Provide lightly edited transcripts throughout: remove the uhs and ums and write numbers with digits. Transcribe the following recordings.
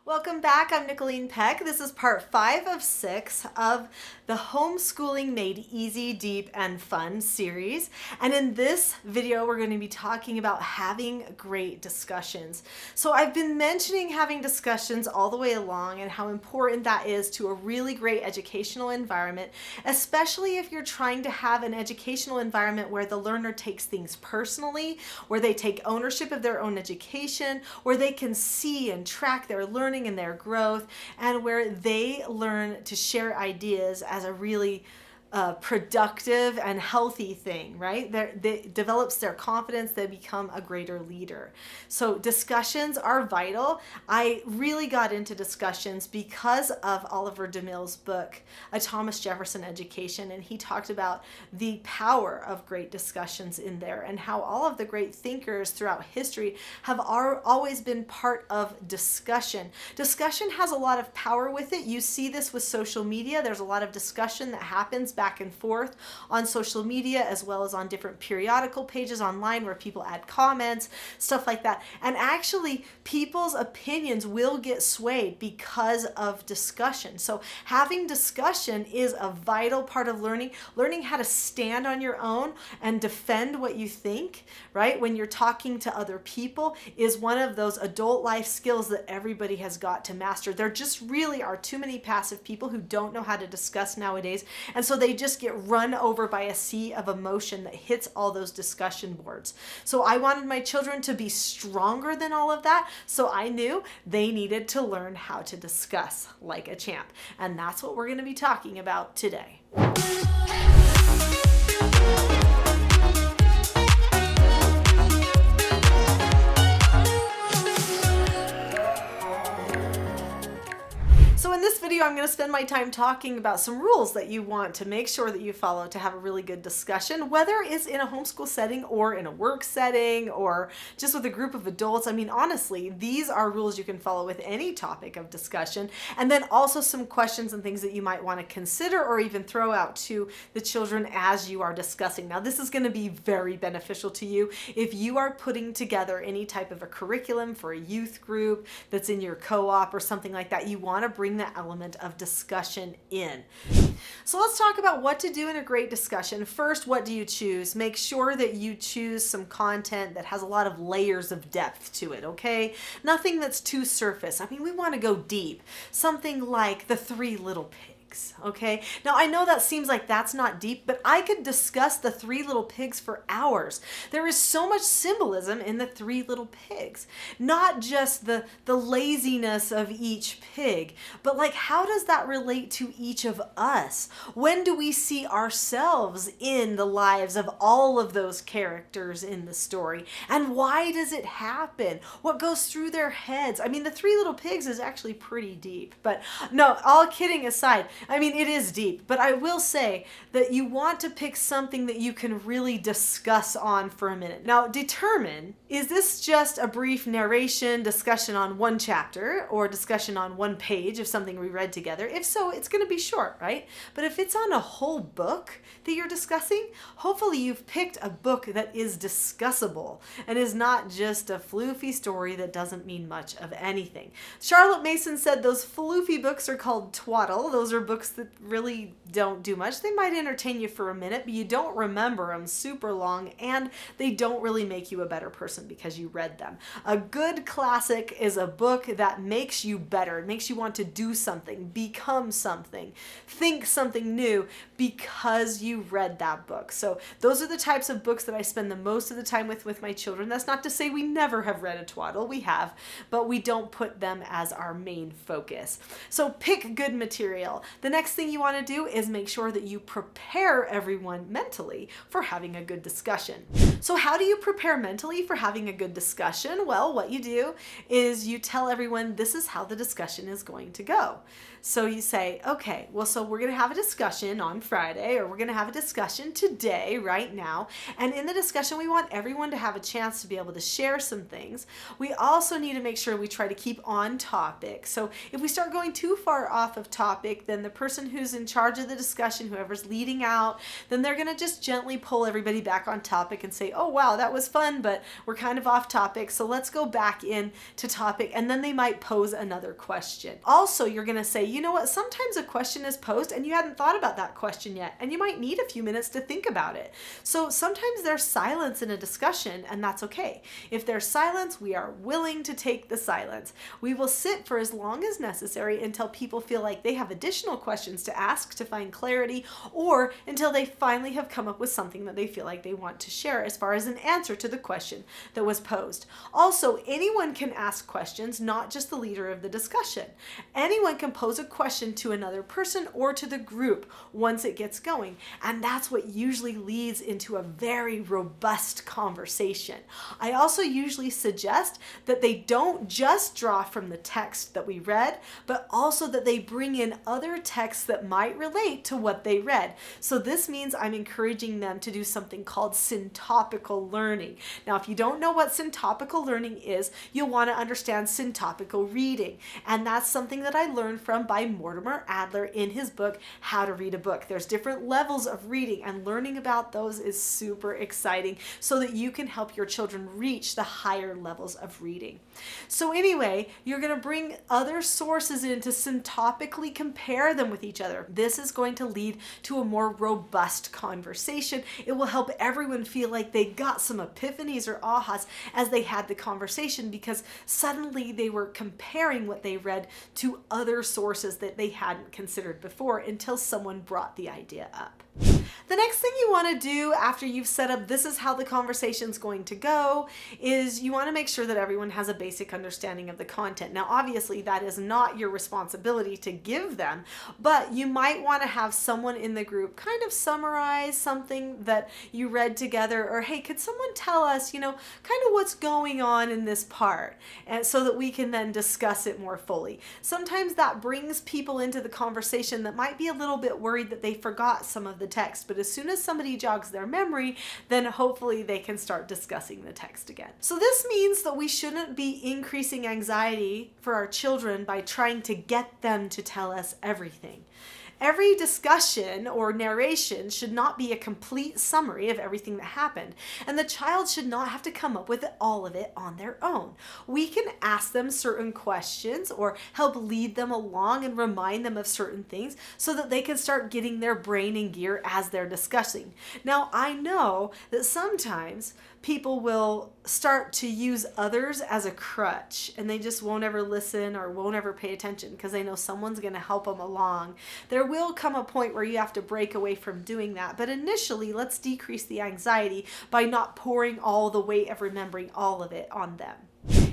Welcome back. I'm Nicholeen Peck. This is part 5 of 6 of the Homeschooling Made Easy, Deep, and Fun series. And in this video, we're going to be talking about having great discussions. So I've been mentioning having discussions all the way along and how important that is to a really great educational environment, especially if you're trying to have an educational environment where the learner takes things personally, where they take ownership of their own education, where they can see and track their learning and their growth, and where they learn to share ideas as a really productive and healthy thing, right? They develops their confidence, they become a greater leader. So discussions are vital. I really got into discussions because of Oliver DeMille's book, A Thomas Jefferson Education, and he talked about the power of great discussions in there and how all of the great thinkers throughout history have always been part of discussion. Discussion has a lot of power with it. You see this with social media. There's a lot of discussion that happens back and forth on social media, as well as on different periodical pages online where people add comments, stuff like that. And actually, people's opinions will get swayed because of discussion. So having discussion is a vital part of learning. Learning how to stand on your own and defend what you think, right? When you're talking to other people is one of those adult life skills that everybody has got to master. There just really are too many passive people who don't know how to discuss nowadays. And so they just get run over by a sea of emotion that hits all those discussion boards. So I wanted my children to be stronger than all of that. So I knew they needed to learn how to discuss like a champ. And that's what we're going to be talking about today. So in this video, I'm going to spend my time talking about some rules that you want to make sure that you follow to have a really good discussion, whether it's in a homeschool setting or in a work setting or just with a group of adults. I mean, honestly, these are rules you can follow with any topic of discussion. And then also some questions and things that you might want to consider or even throw out to the children as you are discussing. Now, this is going to be very beneficial to you if you are putting together any type of a curriculum for a youth group that's in your co-op or something like that. You want to bring that element of discussion in. So let's talk about what to do in a great discussion. First, what do you choose? Make sure that you choose some content that has a lot of layers of depth to it, okay? Nothing that's too surface. I mean, we want to go deep. Something like The Three Little Pigs. Okay, now I know that seems like that's not deep, but I could discuss the Three Little Pigs for hours. There is so much symbolism in the Three Little Pigs, not just the laziness of each pig, but like how does that relate to each of us? When do we see ourselves in the lives of all of those characters in the story? And why does it happen? What goes through their heads? I mean, the Three Little Pigs is actually pretty deep, but no, all kidding aside, I mean, it is deep, but I will say that you want to pick something that you can really discuss on for a minute. Now, determine, is this just a brief narration, discussion on one chapter, or discussion on one page of something we read together? If so, it's going to be short, right? But if it's on a whole book that you're discussing, hopefully you've picked a book that is discussable and is not just a floofy story that doesn't mean much of anything. Charlotte Mason said those floofy books are called twaddle. Those are books that really don't do much. They might entertain you for a minute, but you don't remember them super long, and they don't really make you a better person because you read them. A good classic is a book that makes you better. It makes you want to do something, become something, think something new because you read that book. So those are the types of books that I spend the most of the time with my children. That's not to say we never have read a twaddle. We have, but we don't put them as our main focus. So pick good material. The next thing you want to do is make sure that you prepare everyone mentally for having a good discussion. So how do you prepare mentally for having a good discussion? Well, what you do is you tell everyone this is how the discussion is going to go. So you say, okay, well, so we're going to have a discussion on Friday, or we're going to have a discussion today, right now. And in the discussion, we want everyone to have a chance to be able to share some things. We also need to make sure we try to keep on topic. So if we start going too far off of topic, then the person who's in charge of the discussion, whoever's leading out, then they're going to just gently pull everybody back on topic and say, say, oh wow, that was fun, but we're kind of off topic, so let's go back in to topic, and then they might pose another question. Also, you're going to say, you know what, sometimes a question is posed and you hadn't thought about that question yet, and you might need a few minutes to think about it. So sometimes there's silence in a discussion, and that's okay. If there's silence, we are willing to take the silence. We will sit for as long as necessary until people feel like they have additional questions to ask to find clarity, or until they finally have come up with something that they feel like they want to share as far as an answer to the question that was posed. Also, anyone can ask questions, not just the leader of the discussion. Anyone can pose a question to another person or to the group once it gets going, and that's what usually leads into a very robust conversation. I also usually suggest that they don't just draw from the text that we read, but also that they bring in other texts that might relate to what they read. So this means I'm encouraging them to do something called syntopical learning. Now, if you don't know what syntopical learning is, you'll want to understand syntopical reading. And that's something that I learned from by Mortimer Adler in his book, How to Read a Book. There's different levels of reading, and learning about those is super exciting so that you can help your children reach the higher levels of reading. So anyway, you're going to bring other sources in to syntopically compare them with each other. This is going to lead to a more robust conversation. It will help everyone feel like they got some epiphanies or ahas as they had the conversation, because suddenly they were comparing what they read to other sources that they hadn't considered before until someone brought the idea up. The next thing you want to do after you've set up this is how the conversation's going to go is you want to make sure that everyone has a basic understanding of the content. Now, obviously, that is not your responsibility to give them, but you might want to have someone in the group kind of summarize something that you read together, or hey, could someone tell us, kind of what's going on in this part, and so that we can then discuss it more fully. Sometimes that brings people into the conversation that might be a little bit worried that they forgot some of the text, but as soon as somebody jogs their memory, then hopefully they can start discussing the text again. So this means that we shouldn't be increasing anxiety for our children by trying to get them to tell us everything. Every discussion or narration should not be a complete summary of everything that happened, and the child should not have to come up with all of it on their own. We can ask them certain questions or help lead them along and remind them of certain things so that they can start getting their brain in gear as they're discussing. Now, I know that sometimes people will start to use others as a crutch, and they just won't ever listen or won't ever pay attention because they know someone's going to help them along. There will come a point where you have to break away from doing that, but initially let's decrease the anxiety by not pouring all the weight of remembering all of it on them.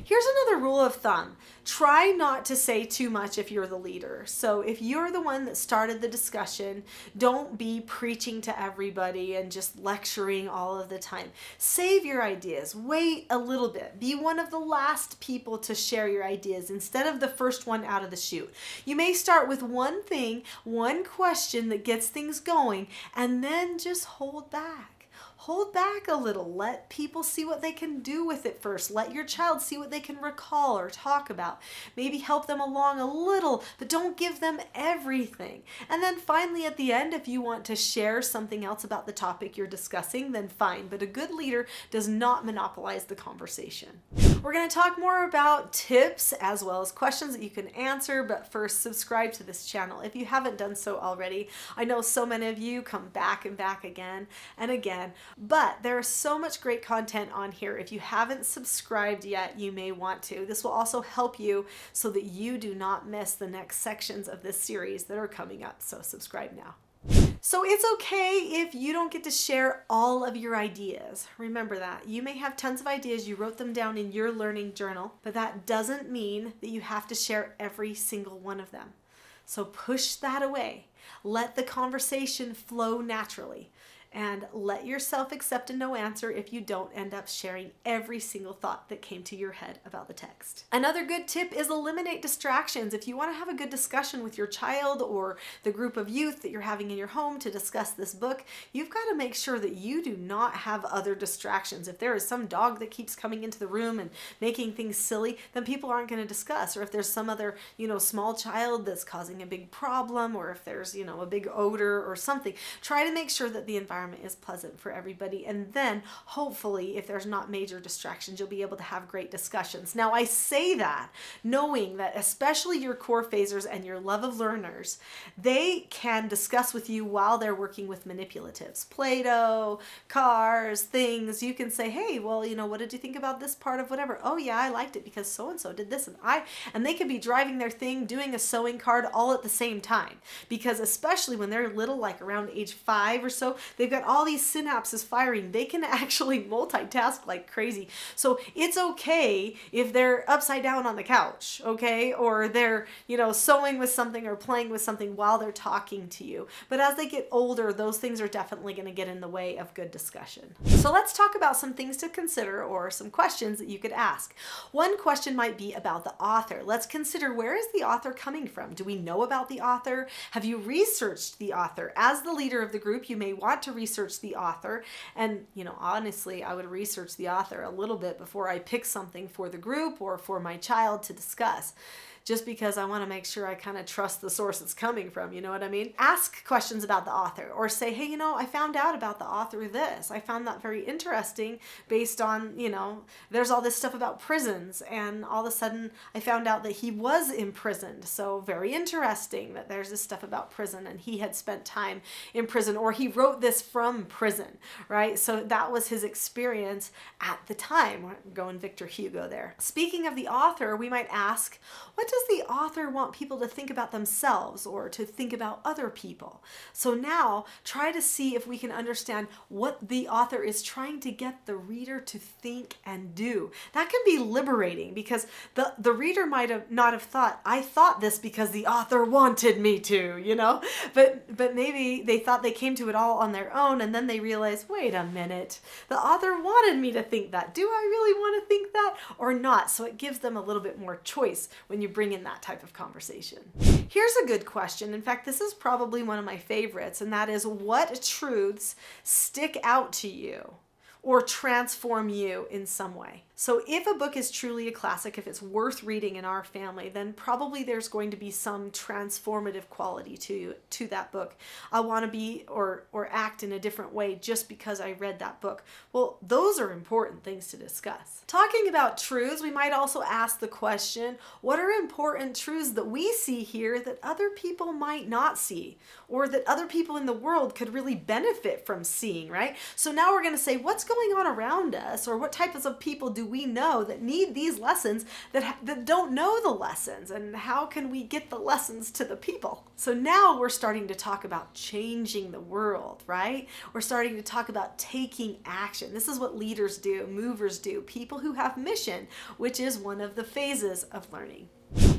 Here's another rule of thumb. Try not to say too much if you're the leader. So if you're the one that started the discussion, don't be preaching to everybody and just lecturing all of the time. Save your ideas. Wait a little bit. Be one of the last people to share your ideas instead of the first one out of the chute. You may start with one thing, one question that gets things going, and then just hold back. Hold back a little. Let people see what they can do with it first. Let your child see what they can recall or talk about. Maybe help them along a little, but don't give them everything. And then finally at the end, if you want to share something else about the topic you're discussing, then fine. But a good leader does not monopolize the conversation. We're going to talk more about tips as well as questions that you can answer, but first subscribe to this channel if you haven't done so already. I know so many of you come back and back again and again. But there is so much great content on here. If you haven't subscribed yet, you may want to. This will also help you so that you do not miss the next sections of this series that are coming up. So subscribe now. So it's okay if you don't get to share all of your ideas. Remember that. You may have tons of ideas. You wrote them down in your learning journal, but that doesn't mean that you have to share every single one of them. So push that away. Let the conversation flow naturally. And let yourself accept a no answer if you don't end up sharing every single thought that came to your head about the text. Another good tip is eliminate distractions. If you want to have a good discussion with your child or the group of youth that you're having in your home to discuss this book, you've got to make sure that you do not have other distractions. If there is some dog that keeps coming into the room and making things silly, then people aren't going to discuss. Or if there's some other, small child that's causing a big problem, or if there's, a big odor or something, try to make sure that the environment environment is pleasant for everybody. And then hopefully, if there's not major distractions, you'll be able to have great discussions. Now, I say that knowing that especially your core phasers and your love of learners, they can discuss with you while they're working with manipulatives. Play-Doh, cars, things. You can say, hey, well, what did you think about this part of whatever? Oh yeah, I liked it because so-and-so did this. And they could be driving their thing, doing a sewing card all at the same time. Because especially when they're little, like around age 5 or so, they've got all these synapses firing. They can actually multitask like crazy. So it's okay if they're upside down on the couch, okay? Or they're, sewing with something or playing with something while they're talking to you. But as they get older, those things are definitely going to get in the way of good discussion. So let's talk about some things to consider or some questions that you could ask. One question might be about the author. Let's consider, where is the author coming from? Do we know about the author? Have you researched the author? As the leader of the group, you may want to research the author. And, honestly, I would research the author a little bit before I pick something for the group or for my child to discuss. Just because I want to make sure I kind of trust the source it's coming from, you know what I mean? Ask questions about the author or say, hey, I found out about the author of this. I found that very interesting based on, there's all this stuff about prisons, and all of a sudden I found out that he was imprisoned. So very interesting that there's this stuff about prison and he had spent time in prison, or he wrote this from prison, right? So that was his experience at the time. We're going Victor Hugo there. Speaking of the author, we might ask, what does the author want people to think about themselves or to think about other people? So now try to see if we can understand what the author is trying to get the reader to think and do. That can be liberating because the reader might have not have thought, I thought this because the author wanted me to, but maybe they thought they came to it all on their own, and then they realized, wait a minute, the author wanted me to think that. Do I really want to think that or not? So it gives them a little bit more choice when you bring in that type of conversation. Here's a good question. In fact, this is probably one of my favorites, and that is, what truths stick out to you or transform you in some way? So if a book is truly a classic, if it's worth reading in our family, then probably there's going to be some transformative quality to that book. I want to be or act in a different way just because I read that book. Well, those are important things to discuss. Talking about truths, we might also ask the question, what are important truths that we see here that other people might not see, or that other people in the world could really benefit from seeing, right? So now we're going to say, what's going on around us, or what types of people do we know that need these lessons that don't know the lessons, and how can we get the lessons to the people? So now we're starting to talk about changing the world, right? We're starting to talk about taking action. This is what leaders do, movers do, people who have mission, which is one of the phases of learning.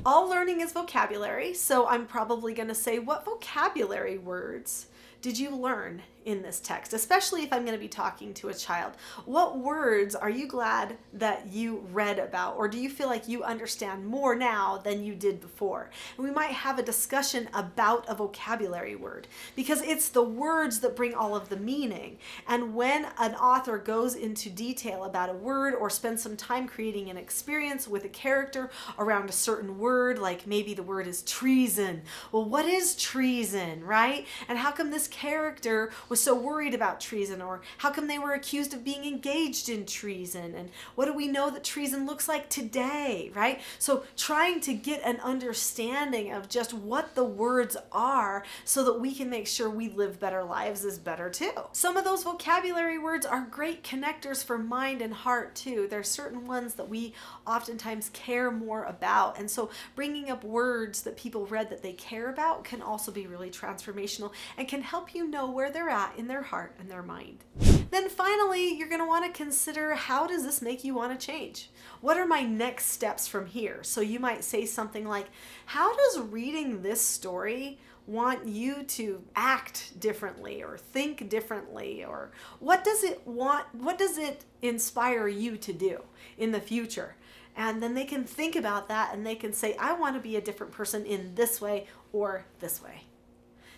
All learning is vocabulary, so I'm probably going to say, what vocabulary words did you learn in this text, especially if I'm going to be talking to a child? What words are you glad that you read about, or do you feel like you understand more now than you did before? And we might have a discussion about a vocabulary word, because it's the words that bring all of the meaning. And when an author goes into detail about a word or spends some time creating an experience with a character around a certain word, like maybe the word is treason. Well, what is treason, right? And how come this character was so worried about treason, or how come they were accused of being engaged in treason, and what do we know that treason looks like today, right? So trying to get an understanding of just what the words are so that we can make sure we live better lives is better too. Some of those vocabulary words are great connectors for mind and heart too. There's certain ones that we oftentimes care more about, and so bringing up words that people read that they care about can also be really transformational and can help you know where they're at in their heart and their mind. Then finally, you're going to want to consider, how does this make you want to change? What are my next steps from here? So you might say something like, how does reading this story want you to act differently or think differently, or what does it inspire you to do in the future? And then they can think about that and they can say, I want to be a different person in this way or this way.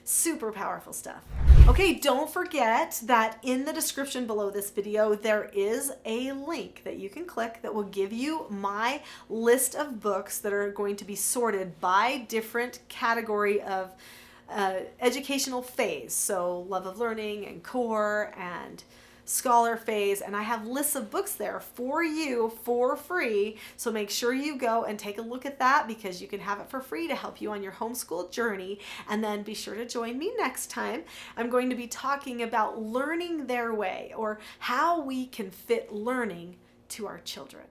Super powerful stuff. Okay, don't forget that in the description below this video, there is a link that you can click that will give you my list of books that are going to be sorted by different category of educational phase, so Love of Learning and Core and Scholar phase, and I have lists of books there for you for free. So make sure you go and take a look at that, because you can have it for free to help you on your homeschool journey. And then be sure to join me next time. I'm going to be talking about learning their way, or how we can fit learning to our children.